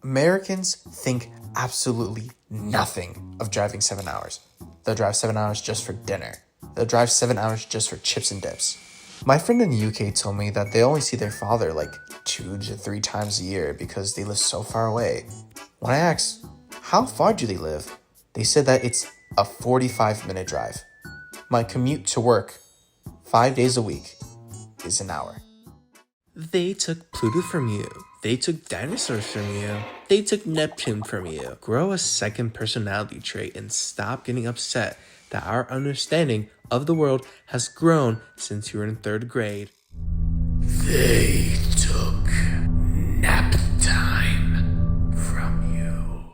Americans think absolutely nothing of driving 7 hours. They'll drive 7 hours just for dinner. They'll drive 7 hours just for chips and dips. My friend in the UK told me that they only see their father like 2 to 3 times a year because they live so far away. When I asked, how far do they live? They said that it's a 45-minute drive. My commute to work, 5 days a week, is an hour. They took Pluto from you. They took dinosaurs from you. They took Neptune from you. Grow a second personality trait and stop getting upset that our understanding of the world has grown since you were in 3rd grade. They took nap time from you.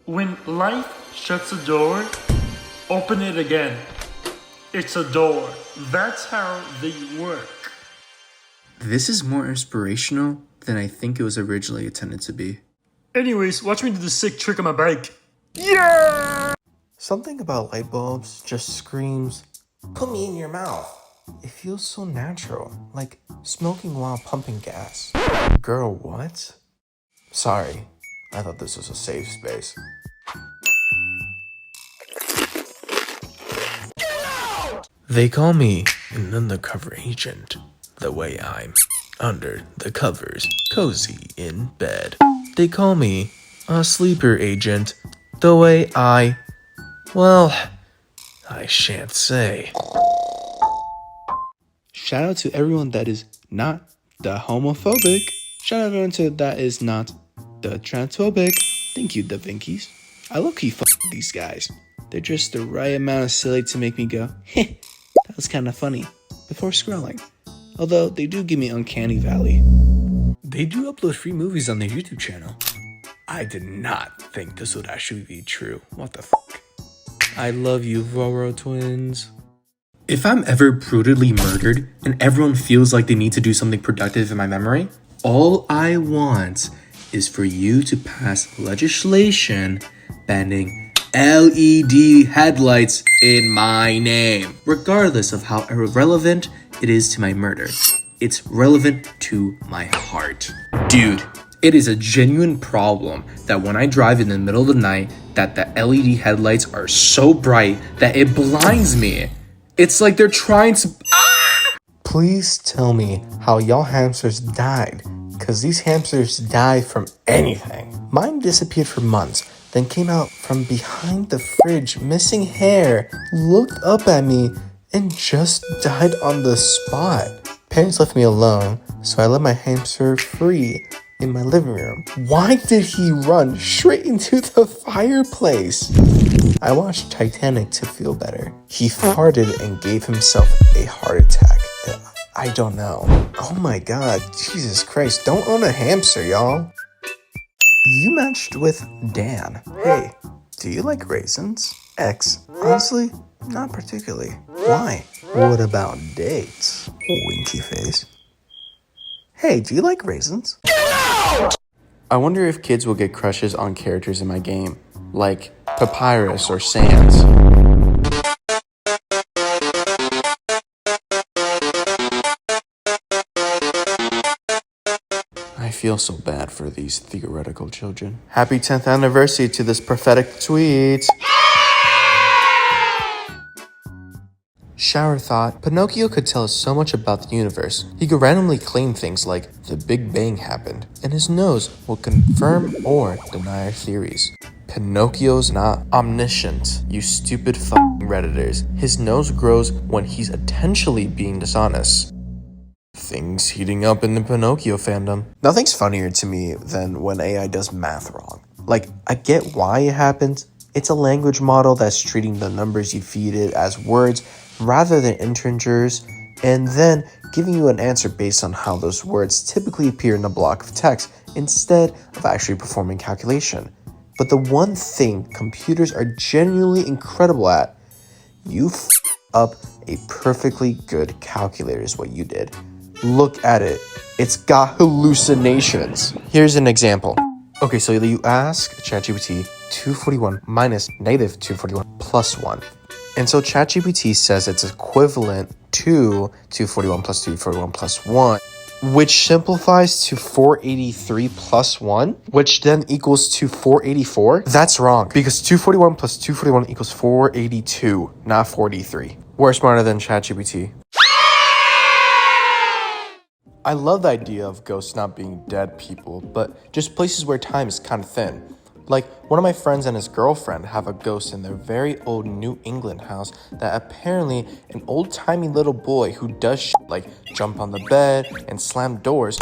When life shuts a door, open it again. It's a door. That's how they work. This is more inspirational than I think it was originally intended to be. Anyways, watch me do the sick trick on my bike. Something about light bulbs just screams, put me in your mouth. It feels so natural, like smoking while pumping gas. Girl, what? Sorry, I thought this was a safe space. They call me an undercover agent, the way I'm under the covers, cozy in bed. They call me a sleeper agent, the way I shan't say. Shout out to everyone that is not the homophobic. Shout out everyone to that is not the transphobic. Thank you, the Vinkies. I low-key fuck with these guys. They're just the right amount of silly to make me go, heh, that was kind of funny, before scrolling. Although, they do give me Uncanny Valley. They do upload free movies on their YouTube channel. I did not think this would actually be true. What the fuck? I love you, Voro twins. If I'm ever brutally murdered and everyone feels like they need to do something productive in my memory, all I want is for you to pass legislation banning LED headlights in my name, regardless of how irrelevant it is to my murder. It's relevant to my heart. Dude, it is a genuine problem that when I drive in the middle of the night, that the LED headlights are so bright that it blinds me. It's like they're trying to... Please tell me how y'all hamsters died, cause these hamsters die from anything. Mine disappeared for months, then came out from behind the fridge, missing hair, looked up at me, and just died on the spot. Parents left me alone, so I let my hamster free in my living room. Why did he run straight into the fireplace? I watched Titanic to feel better. He farted and gave himself a heart attack. I don't know. Oh my god, Jesus Christ, don't own a hamster, y'all. You matched with Dan. Hey, do you like raisins? X, honestly, not particularly. Why? What about dates? Winky face. Hey, do you like raisins? I wonder if kids will get crushes on characters in my game, like Papyrus or Sans. I feel so bad for these theoretical children. Happy 10th anniversary to this prophetic tweet. Shower thought, Pinocchio could tell us so much about the universe. He could randomly claim things like the Big Bang happened, and his nose will confirm or deny our theories. Pinocchio's not omniscient, you stupid fucking Redditors. His nose grows when he's intentionally being dishonest. Things heating up in the Pinocchio fandom. Nothing's funnier to me than when AI does math wrong. Like, I get why it happens. It's a language model that's treating the numbers you feed it as words rather than integers, and then giving you an answer based on how those words typically appear in a block of text instead of actually performing calculation. But the one thing computers are genuinely incredible at, you up a perfectly good calculator is what you did. Look at it. It's got hallucinations. Here's an example. Okay, so you ask ChatGPT 241 minus negative 241 plus 1. And so ChatGPT says it's equivalent 2, 241 plus 241 plus 1, which simplifies to 483 plus 1, which then equals to 484. That's wrong, because 241 plus 241 equals 482, not 43. We're smarter than ChatGPT. I love the idea of ghosts not being dead people, but just places where time is kind of thin. Like, one of my friends and his girlfriend have a ghost in their very old New England house that apparently an old-timey little boy who does shit like jump on the bed and slam doors,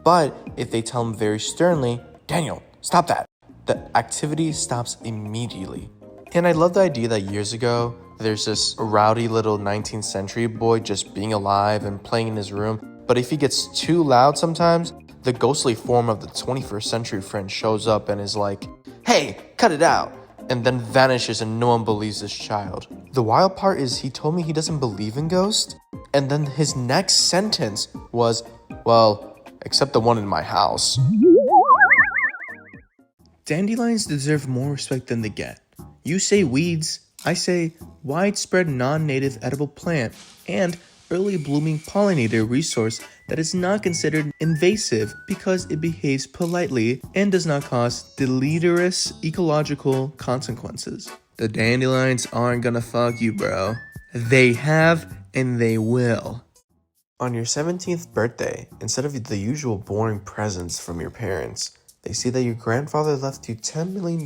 but if they tell him very sternly, "Daniel, stop that," the activity stops immediately. And I love the idea that years ago, there's this rowdy little 19th century boy just being alive and playing in his room, but if he gets too loud sometimes, the ghostly form of the 21st century friend shows up and is like, "Hey, cut it out," and then vanishes and no one believes this child. The wild part is he told me he doesn't believe in ghosts, and then his next sentence was, "Well, except the one in my house." Dandelions deserve more respect than they get. You say weeds, I say widespread non-native edible plant and early blooming pollinator resource that is not considered invasive because it behaves politely and does not cause deleterious ecological consequences. The dandelions aren't gonna fuck you, bro. They have and they will. On your 17th birthday, instead of the usual boring presents from your parents, they see that your grandfather left you $10 million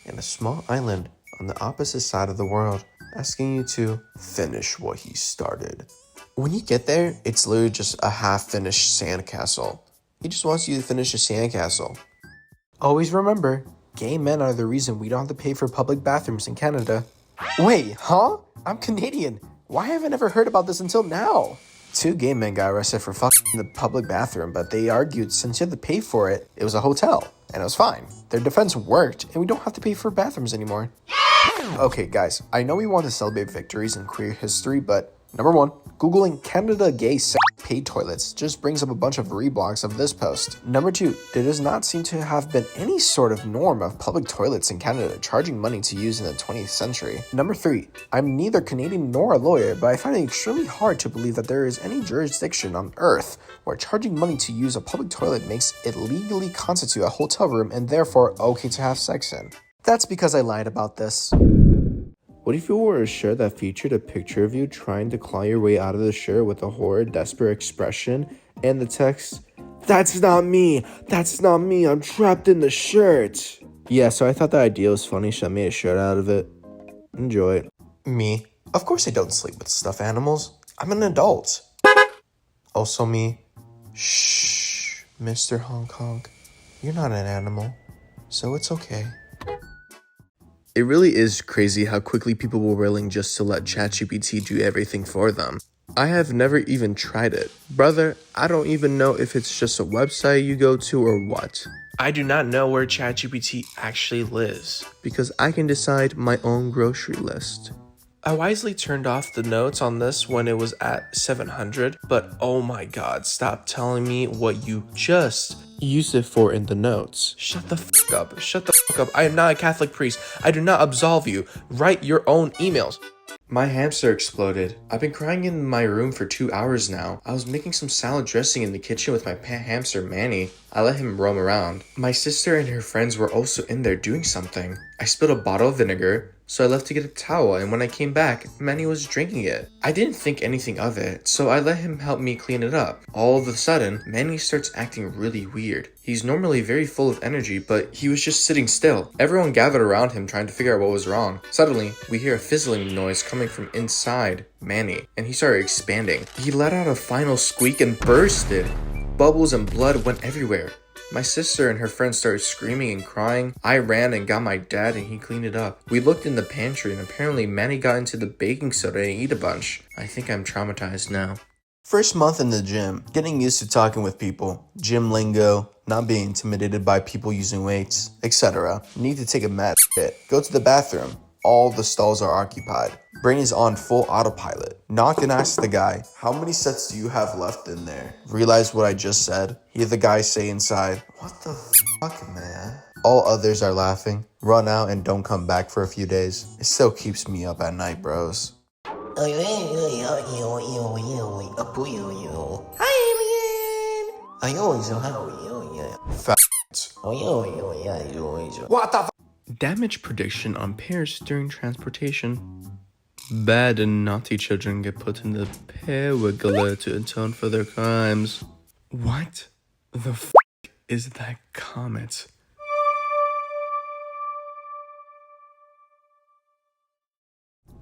in a small island on the opposite side of the world, asking you to finish what he started. When you get there, it's literally just a half-finished sandcastle. He just wants you to finish a sandcastle. Always remember, gay men are the reason we don't have to pay for public bathrooms in Canada. Wait, huh? I'm Canadian. Why haven't I ever heard about this until now? 2 gay men got arrested for fucking in the public bathroom, but they argued since you had to pay for it, it was a hotel, and it was fine. Their defense worked, and we don't have to pay for bathrooms anymore. Okay, guys, I know we want to celebrate victories in queer history, but number 1, Googling Canada gay sex paid toilets just brings up a bunch of reblogs of this post. Number 2, there does not seem to have been any sort of norm of public toilets in Canada charging money to use in the 20th century. Number 3, I'm neither Canadian nor a lawyer, but I find it extremely hard to believe that there is any jurisdiction on earth where charging money to use a public toilet makes it legally constitute a hotel room and therefore okay to have sex in. That's because I lied about this. What if you wore a shirt that featured a picture of you trying to claw your way out of the shirt with a horrid, desperate expression and the text, "That's not me, I'm trapped in the shirt"? Yeah, so I thought the idea was funny, so I made a shirt out of it. Enjoy it. Me? Of course I don't sleep with stuffed animals. I'm an adult. Also me. Shh, Mr. Hong Kong. You're not an animal, so it's okay. It really is crazy how quickly people were willing just to let ChatGPT do everything for them. I have never even tried it. Brother, I don't even know if it's just a website you go to or what. I do not know where ChatGPT actually lives, because I can decide my own grocery list. I wisely turned off the notes on this when it was at 700, but oh my god, stop telling me what you just used it for in the notes. Shut the fuck up. Shut the fuck up. I am not a Catholic priest. I do not absolve you. Write your own emails. My hamster exploded. I've been crying in my room for 2 hours now. I was making some salad dressing in the kitchen with my pet hamster Manny. I let him roam around. My sister and her friends were also in there doing something. I spilled a bottle of vinegar, so I left to get a towel, and when I came back, Manny was drinking it. I didn't think anything of it, so I let him help me clean it up. All of a sudden, Manny starts acting really weird. He's normally very full of energy, but he was just sitting still. Everyone gathered around him trying to figure out what was wrong. Suddenly, we hear a fizzling noise coming from inside Manny, and he started expanding. He let out a final squeak and bursted. Bubbles and blood went everywhere. My sister and her friends started screaming and crying. I ran and got my dad and he cleaned it up. We looked in the pantry and apparently Manny got into the baking soda and ate a bunch. I think I'm traumatized now. First month in the gym, getting used to talking with people, gym lingo, not being intimidated by people using weights, etc. Need to take a mad shit. Go to the bathroom. All the stalls are occupied. Brain is on full autopilot. Knock and ask the guy, "How many sets do you have left in there?" Realize what I just said? Hear the guy say inside, "What the fuck, man?" All others are laughing. Run out and don't come back for a few days. It still keeps me up at night, bros. What the f? Damage prediction on pairs during transportation. Bad and naughty children get put in the perigala to atone for their crimes. What the f is that comment?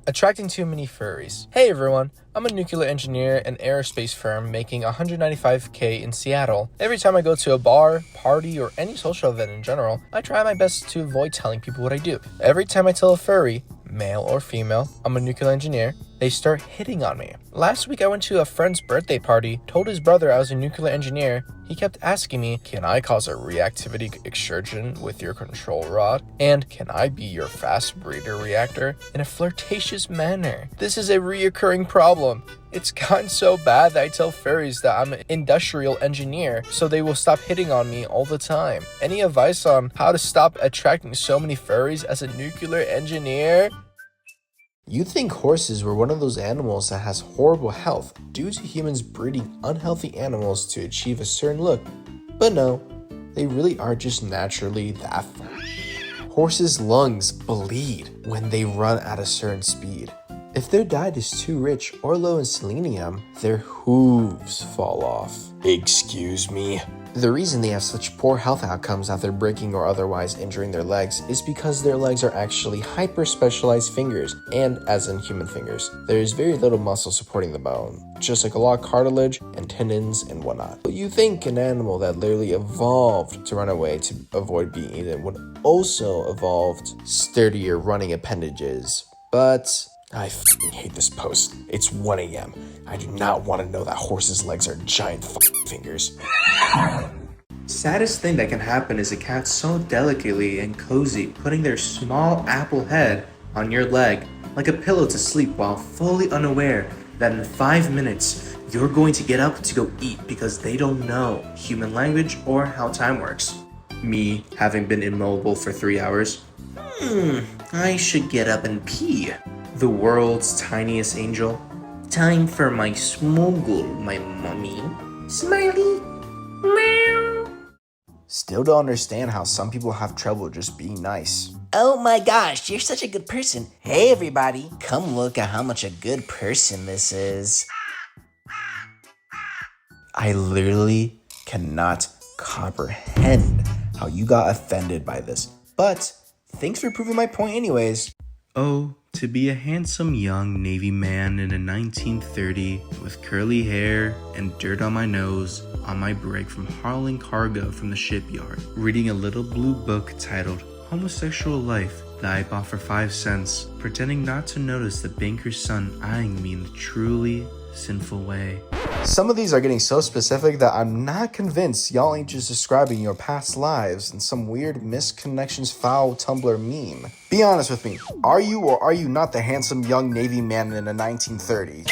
Attracting too many furries. Hey everyone, I'm a nuclear engineer at an aerospace firm making $195K in Seattle. Every time I go to a bar, party, or any social event in general, I try my best to avoid telling people what I do. Every time I tell a furry, male or female, I'm a nuclear engineer, they start hitting on me. Last week I went to a friend's birthday party, told his brother I was a nuclear engineer. He kept asking me, can I cause a reactivity excursion with your control rod? And can I be your fast breeder reactor? In a flirtatious manner. This is a reoccurring problem. It's gotten so bad that I tell furries that I'm an industrial engineer, so they will stop hitting on me all the time. Any advice on how to stop attracting so many furries as a nuclear engineer? You'd think horses were one of those animals that has horrible health due to humans breeding unhealthy animals to achieve a certain look, but no, they really are just naturally that fat. Horses' lungs bleed when they run at a certain speed. If their diet is too rich or low in selenium, their hooves fall off. Excuse me. The reason they have such poor health outcomes after breaking or otherwise injuring their legs is because their legs are actually hyper-specialized fingers, and as in human fingers, there is very little muscle supporting the bone, just like a lot of cartilage and tendons and whatnot. But you think an animal that literally evolved to run away to avoid being eaten would also evolved sturdier running appendages, but I f***ing hate this post. It's 1 a.m. I do not want to know that horses' legs are giant f***ing fingers. Saddest thing that can happen is a cat so delicately and cozy putting their small apple head on your leg like a pillow to sleep while fully unaware that in 5 minutes you're going to get up to go eat because they don't know human language or how time works. Me having been immobile for 3 hours. I should get up and pee. The world's tiniest angel. Time for my smuggle, my mommy. Smiley. Meow. Still don't understand how some people have trouble just being nice. Oh my gosh, you're such a good person. Hey everybody, come look at how much a good person this is. I literally cannot comprehend how you got offended by this. But thanks for proving my point anyways. Oh, to be a handsome young Navy man in a 1930 with curly hair and dirt on my nose on my break from hauling cargo from the shipyard, reading a little blue book titled Homosexual Life that I bought for 5 cents, pretending not to notice the banker's son eyeing me in the truly sinful way. Some of these are getting so specific that I'm not convinced y'all ain't just describing your past lives in some weird misconnections foul Tumblr meme. Be honest with me, are you or are you not the handsome young Navy man in the 1930s?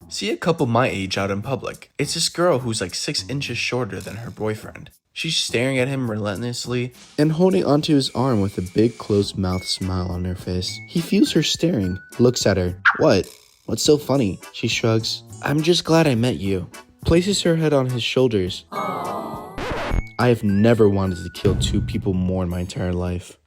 See a couple my age out in public. It's this girl who's like 6 inches shorter than her boyfriend. She's staring at him relentlessly and holding onto his arm with a big closed mouth smile on her face. He feels her staring, looks at her. What? What's so funny? She shrugs. I'm just glad I met you. Places her head on his shoulders. I have never wanted to kill 2 people more in my entire life.